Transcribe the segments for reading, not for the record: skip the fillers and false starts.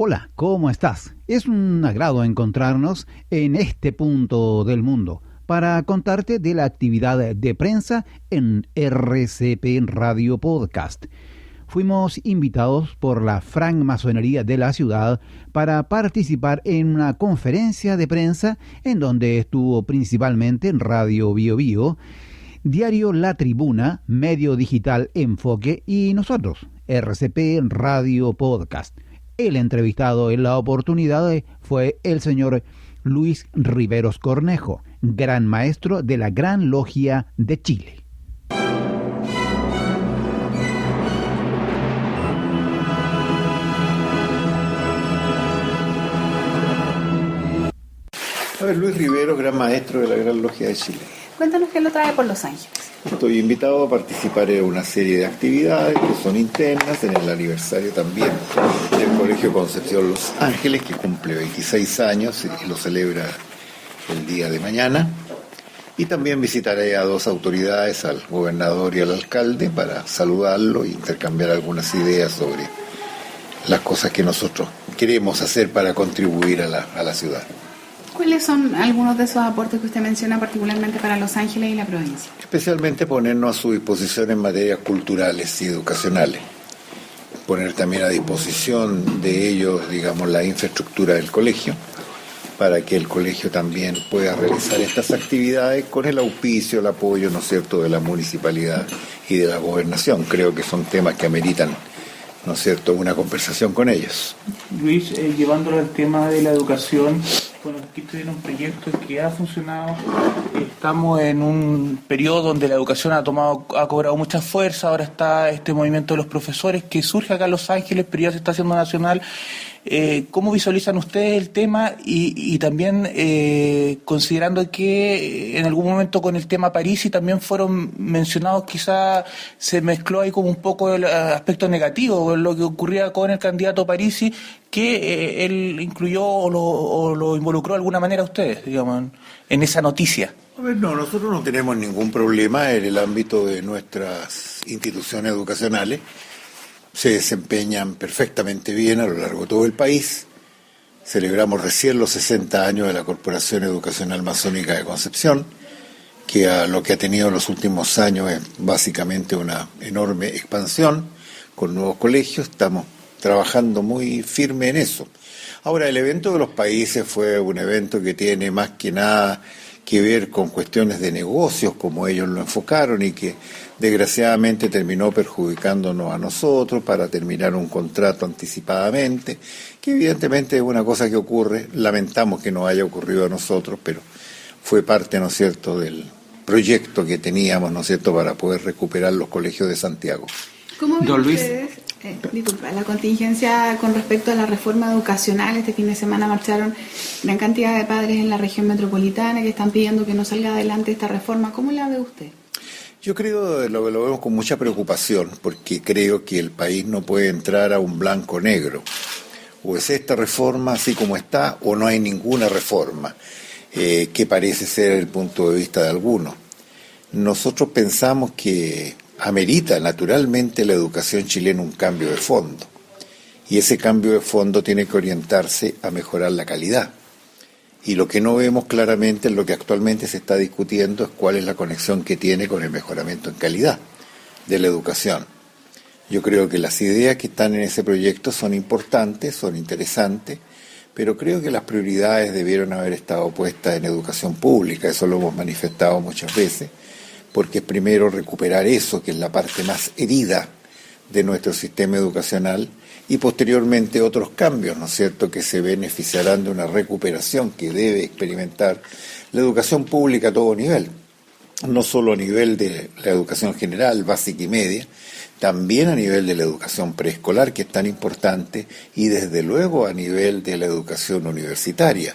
Hola, ¿cómo estás? Es un agrado encontrarnos en este punto del mundo para contarte de la actividad de prensa en RCP Radio Podcast. Fuimos invitados por la francmasonería de la ciudad para participar en una conferencia de prensa en donde estuvo principalmente en Radio Bio Bio, Diario La Tribuna, Medio Digital Enfoque y nosotros, RCP Radio Podcast. El entrevistado en la oportunidad fue el señor Luis Riveros Cornejo, gran maestro de la Gran Logia de Chile. A ver, Luis Riveros, gran maestro de la Gran Logia de Chile. Cuéntanos qué lo trae por Los Ángeles. Estoy invitado a participar en una serie de actividades que son internas, en el aniversario también del Colegio Concepción Los Ángeles, que cumple 26 años y lo celebra el día de mañana. Y también visitaré a dos autoridades, al gobernador y al alcalde, para saludarlo e intercambiar algunas ideas sobre las cosas que nosotros queremos hacer para contribuir a la ciudad. ¿Cuáles son algunos de esos aportes que usted menciona particularmente para Los Ángeles y la provincia? Especialmente ponernos a su disposición en materias culturales y educacionales. Poner también a disposición de ellos, digamos, la infraestructura del colegio, para que el colegio también pueda realizar estas actividades con el auspicio, el apoyo, ¿no es cierto?, de la municipalidad y de la gobernación. Creo que son temas que ameritan, ¿no es cierto?, una conversación con ellos. Luis, llevándolo al tema de la educación, bueno, aquí tiene un proyecto que ha funcionado. Estamos en un periodo donde la educación ha cobrado mucha fuerza. Ahora está este movimiento de los profesores que surge acá en Los Ángeles, pero ya se está haciendo nacional. ¿Cómo visualizan ustedes el tema? Y también considerando que en algún momento con el tema Parisi también fueron mencionados, quizás se mezcló ahí como un poco el aspecto negativo, lo que ocurría con el candidato Parisi, que él incluyó o lo involucró de alguna manera a ustedes, digamos, en esa noticia. A ver, no, nosotros no tenemos ningún problema en el ámbito de nuestras instituciones educacionales. Se desempeñan perfectamente bien a lo largo de todo el país. Celebramos recién los 60 años de la Corporación Educacional Masónica de Concepción, que lo que ha tenido en los últimos años es básicamente una enorme expansión con nuevos colegios. Estamos trabajando muy firme en eso. Ahora, el evento de los países fue un evento que tiene más que nada que ver con cuestiones de negocios, como ellos lo enfocaron, y que desgraciadamente terminó perjudicándonos a nosotros para terminar un contrato anticipadamente, que evidentemente es una cosa que ocurre. Lamentamos que no haya ocurrido a nosotros, pero fue parte, ¿no es cierto?, del proyecto que teníamos, ¿no es cierto?, para poder recuperar los colegios de Santiago. ¿Cómo ven ustedes, la contingencia con respecto a la reforma educacional? Este fin de semana marcharon gran cantidad de padres en la región metropolitana que están pidiendo que no salga adelante esta reforma. ¿Cómo la ve usted? Yo creo lo vemos con mucha preocupación, porque creo que el país no puede entrar a un blanco-negro. O es esta reforma así como está, o no hay ninguna reforma, que parece ser el punto de vista de algunos. Nosotros pensamos que amerita naturalmente la educación chilena un cambio de fondo, y ese cambio de fondo tiene que orientarse a mejorar la calidad. Y lo que no vemos claramente en lo que actualmente se está discutiendo es cuál es la conexión que tiene con el mejoramiento en calidad de la educación. Yo creo que las ideas que están en ese proyecto son importantes, son interesantes, pero creo que las prioridades debieron haber estado puestas en educación pública. Eso lo hemos manifestado muchas veces, porque es primero recuperar eso, que es la parte más herida de nuestro sistema educacional, y posteriormente otros cambios, ¿no es cierto?, que se beneficiarán de una recuperación que debe experimentar la educación pública a todo nivel, no solo a nivel de la educación general, básica y media, también a nivel de la educación preescolar, que es tan importante, y desde luego a nivel de la educación universitaria.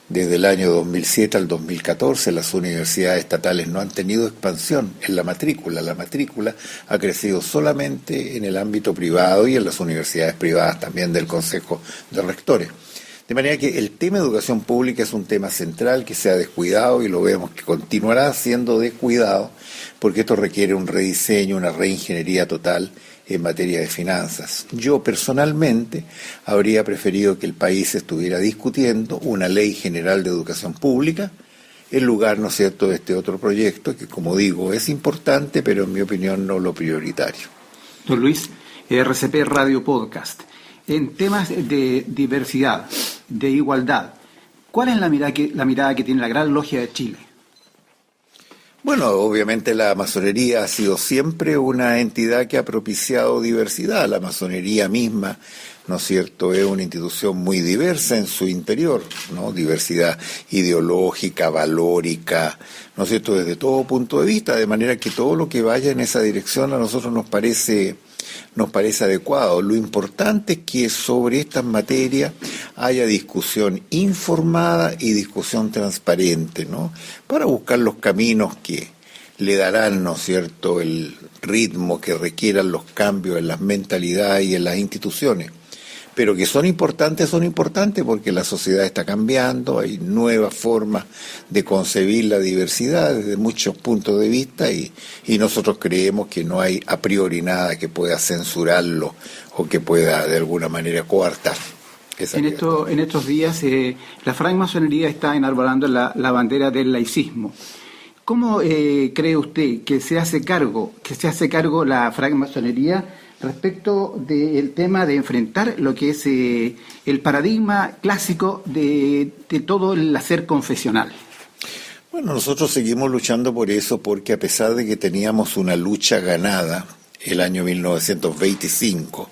Desde el año 2007 al 2014 las universidades estatales no han tenido expansión en la matrícula. La matrícula ha crecido solamente en el ámbito privado y en las universidades privadas también del Consejo de Rectores. De manera que el tema de educación pública es un tema central que se ha descuidado, y lo vemos que continuará siendo descuidado, porque esto requiere un rediseño, una reingeniería total en materia de finanzas. Yo personalmente habría preferido que el país estuviera discutiendo una ley general de educación pública en lugar, ¿no es cierto?, de este otro proyecto que, como digo, es importante, pero en mi opinión no lo prioritario. Don Luis, RCP Radio Podcast. En temas de diversidad, de igualdad, ¿cuál es la mirada que tiene la Gran Logia de Chile? Bueno, obviamente la masonería ha sido siempre una entidad que ha propiciado diversidad. La masonería misma, ¿no es cierto?, es una institución muy diversa en su interior, ¿no? Diversidad ideológica, valórica, ¿no es cierto?, desde todo punto de vista, de manera que todo lo que vaya en esa dirección a nosotros nos parece adecuado. Lo importante es que sobre estas materias haya discusión informada y discusión transparente, ¿no?, para buscar los caminos que le darán, ¿no es cierto?, el ritmo que requieran los cambios en las mentalidades y en las instituciones. Pero que son importantes porque la sociedad está cambiando, hay nuevas formas de concebir la diversidad desde muchos puntos de vista y nosotros creemos que no hay a priori nada que pueda censurarlo o que pueda de alguna manera coartar. En estos días la francmasonería está enarbolando la bandera del laicismo. ¿Cómo cree usted que se hace cargo la francmasonería respecto del tema de enfrentar lo que es el paradigma clásico de todo el hacer confesional? Bueno, nosotros seguimos luchando por eso porque a pesar de que teníamos una lucha ganada el año 1925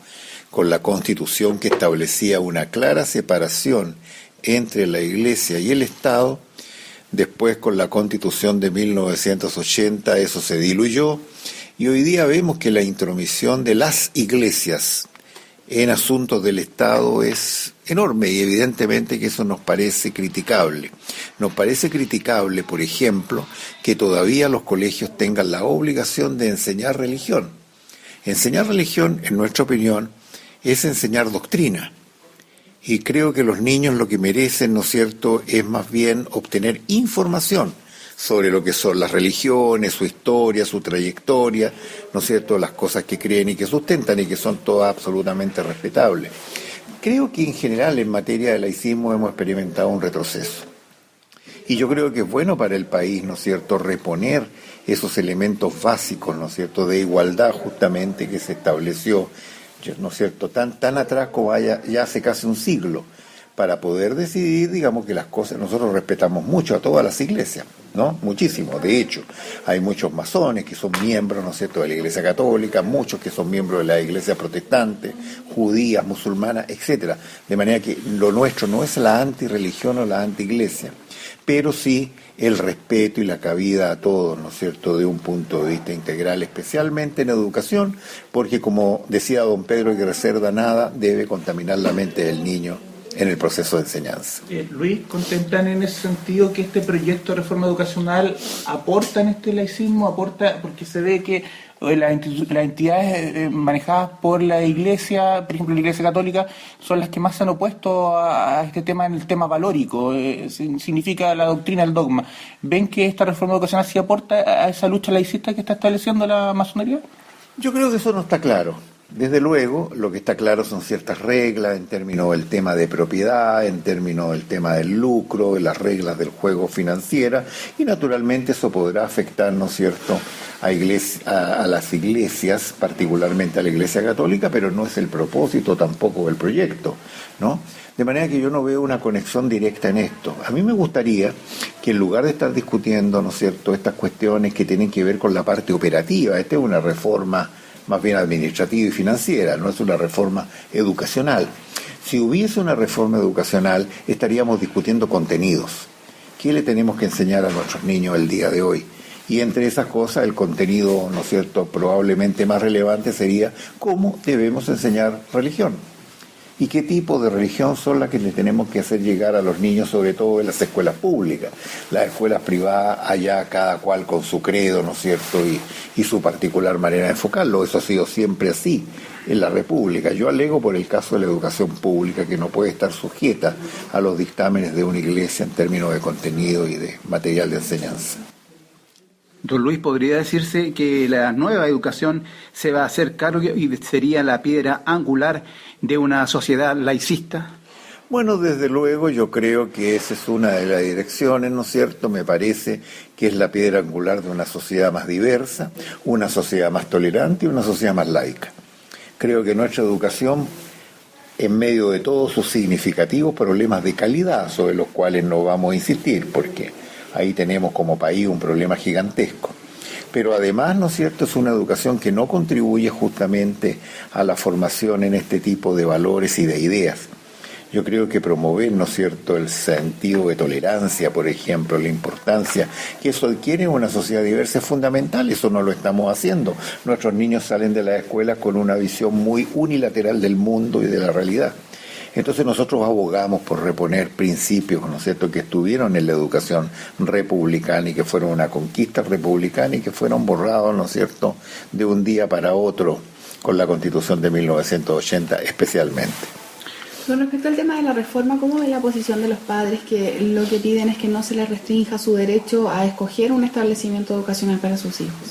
con la Constitución que establecía una clara separación entre la Iglesia y el Estado, después con la Constitución de 1980 eso se diluyó. Y hoy día vemos que la intromisión de las iglesias en asuntos del Estado es enorme y evidentemente que eso nos parece criticable. Nos parece criticable, por ejemplo, que todavía los colegios tengan la obligación de enseñar religión. Enseñar religión, en nuestra opinión, es enseñar doctrina. Y creo que los niños lo que merecen, ¿no es cierto?, es más bien obtener información sobre lo que son las religiones, su historia, su trayectoria, ¿no es cierto?, las cosas que creen y que sustentan y que son todas absolutamente respetables. Creo que en general en materia de laicismo hemos experimentado un retroceso. Y yo creo que es bueno para el país, ¿no es cierto?, reponer esos elementos básicos, ¿no es cierto?, de igualdad justamente que se estableció, ¿no es cierto?, tan atrás como ya hace casi un siglo, para poder decidir, digamos, que las cosas, nosotros respetamos mucho a todas las iglesias, ¿no? Muchísimo. De hecho, hay muchos masones que son miembros, ¿no es cierto?, de la Iglesia Católica, muchos que son miembros de la Iglesia Protestante, judías, musulmanas, etcétera. De manera que lo nuestro no es la antirreligión o la antiiglesia, pero sí el respeto y la cabida a todos, ¿no es cierto?, de un punto de vista integral, especialmente en educación, porque como decía don Pedro Aguirre Cerda, nada debe contaminar la mente del niño en el proceso de enseñanza. Luis, ¿contemplan en ese sentido que este proyecto de reforma educacional aporta en este laicismo? Aporta porque se ve que las entidades manejadas por la Iglesia, por ejemplo la Iglesia Católica, son las que más se han opuesto a este tema en el tema valórico, significa la doctrina, el dogma. ¿Ven que esta reforma educacional sí aporta a esa lucha laicista que está estableciendo la masonería? Yo creo que eso no está claro. Desde luego, lo que está claro son ciertas reglas en términos del tema de propiedad, en términos del tema del lucro, de las reglas del juego financiera, y naturalmente eso podrá afectar, ¿no es cierto?, a las iglesias, particularmente a la Iglesia Católica, pero no es el propósito tampoco del proyecto, ¿no? De manera que yo no veo una conexión directa en esto. A mí me gustaría que en lugar de estar discutiendo, ¿no es cierto?, estas cuestiones que tienen que ver con la parte operativa, esta es una reforma más bien administrativa y financiera, no es una reforma educacional. Si hubiese una reforma educacional, estaríamos discutiendo contenidos. ¿Qué le tenemos que enseñar a nuestros niños el día de hoy? Y entre esas cosas, el contenido, ¿no es cierto?, probablemente más relevante sería cómo debemos enseñar religión. ¿Y qué tipo de religión son las que le tenemos que hacer llegar a los niños, sobre todo en las escuelas públicas? Las escuelas privadas, allá cada cual con su credo, ¿no es cierto?, y su particular manera de enfocarlo. Eso ha sido siempre así en la República. Yo alego por el caso de la educación pública, que no puede estar sujeta a los dictámenes de una iglesia en términos de contenido y de material de enseñanza. Don Luis, ¿podría decirse que la nueva educación se va a hacer cargo y sería la piedra angular de una sociedad laicista? Bueno, desde luego yo creo que esa es una de las direcciones, ¿no es cierto? Me parece que es la piedra angular de una sociedad más diversa, una sociedad más tolerante y una sociedad más laica. Creo que nuestra educación, en medio de todos sus significativos problemas de calidad, sobre los cuales no vamos a insistir, porque ahí tenemos como país un problema gigantesco. Pero además, ¿no es cierto?, es una educación que no contribuye justamente a la formación en este tipo de valores y de ideas. Yo creo que promover, ¿no es cierto?, el sentido de tolerancia, por ejemplo, la importancia que eso adquiere en una sociedad diversa es fundamental. Eso no lo estamos haciendo. Nuestros niños salen de la escuela con una visión muy unilateral del mundo y de la realidad. Entonces nosotros abogamos por reponer principios, ¿no es cierto?, que estuvieron en la educación republicana y que fueron una conquista republicana y que fueron borrados, ¿no es cierto?, de un día para otro con la Constitución de 1980 especialmente. Con respecto al tema de la reforma, ¿cómo ve la posición de los padres que lo que piden es que no se les restrinja su derecho a escoger un establecimiento educacional para sus hijos?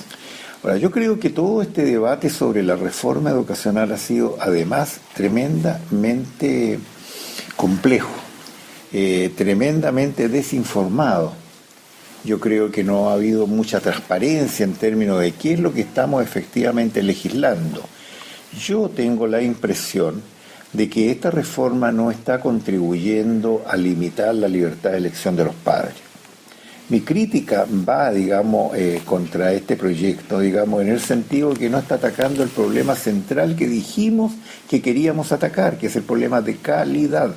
Ahora, yo creo que todo este debate sobre la reforma educacional ha sido además tremendamente complejo, tremendamente desinformado. Yo creo que no ha habido mucha transparencia en términos de qué es lo que estamos efectivamente legislando. Yo tengo la impresión de que esta reforma no está contribuyendo a limitar la libertad de elección de los padres. Mi crítica va, digamos, contra este proyecto, digamos, en el sentido que no está atacando el problema central que dijimos que queríamos atacar, que es el problema de calidad.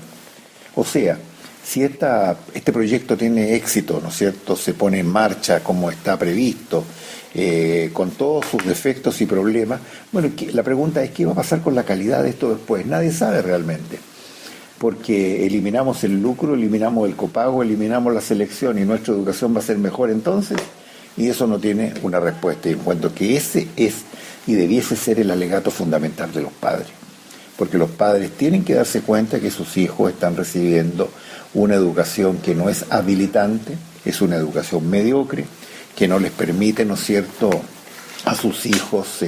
O sea, si este proyecto tiene éxito, ¿no es cierto?, se pone en marcha como está previsto, con todos sus defectos y problemas, bueno, la pregunta es ¿qué va a pasar con la calidad de esto después? Nadie sabe realmente, porque eliminamos el lucro, eliminamos el copago, eliminamos la selección y nuestra educación va a ser mejor entonces, y eso no tiene una respuesta. Y encuentro que ese es y debiese ser el alegato fundamental de los padres, porque los padres tienen que darse cuenta que sus hijos están recibiendo una educación que no es habilitante, es una educación mediocre, que no les permite, ¿no es cierto?, a sus hijos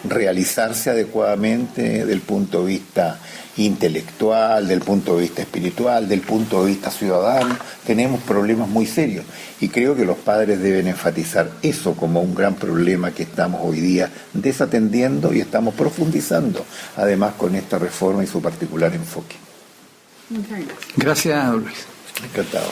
realizarse adecuadamente del punto de vista intelectual, del punto de vista espiritual, del punto de vista ciudadano. Tenemos problemas muy serios y creo que los padres deben enfatizar eso como un gran problema que estamos hoy día desatendiendo y estamos profundizando, además con esta reforma y su particular enfoque. Muchas gracias. Gracias, Luis. Encantado.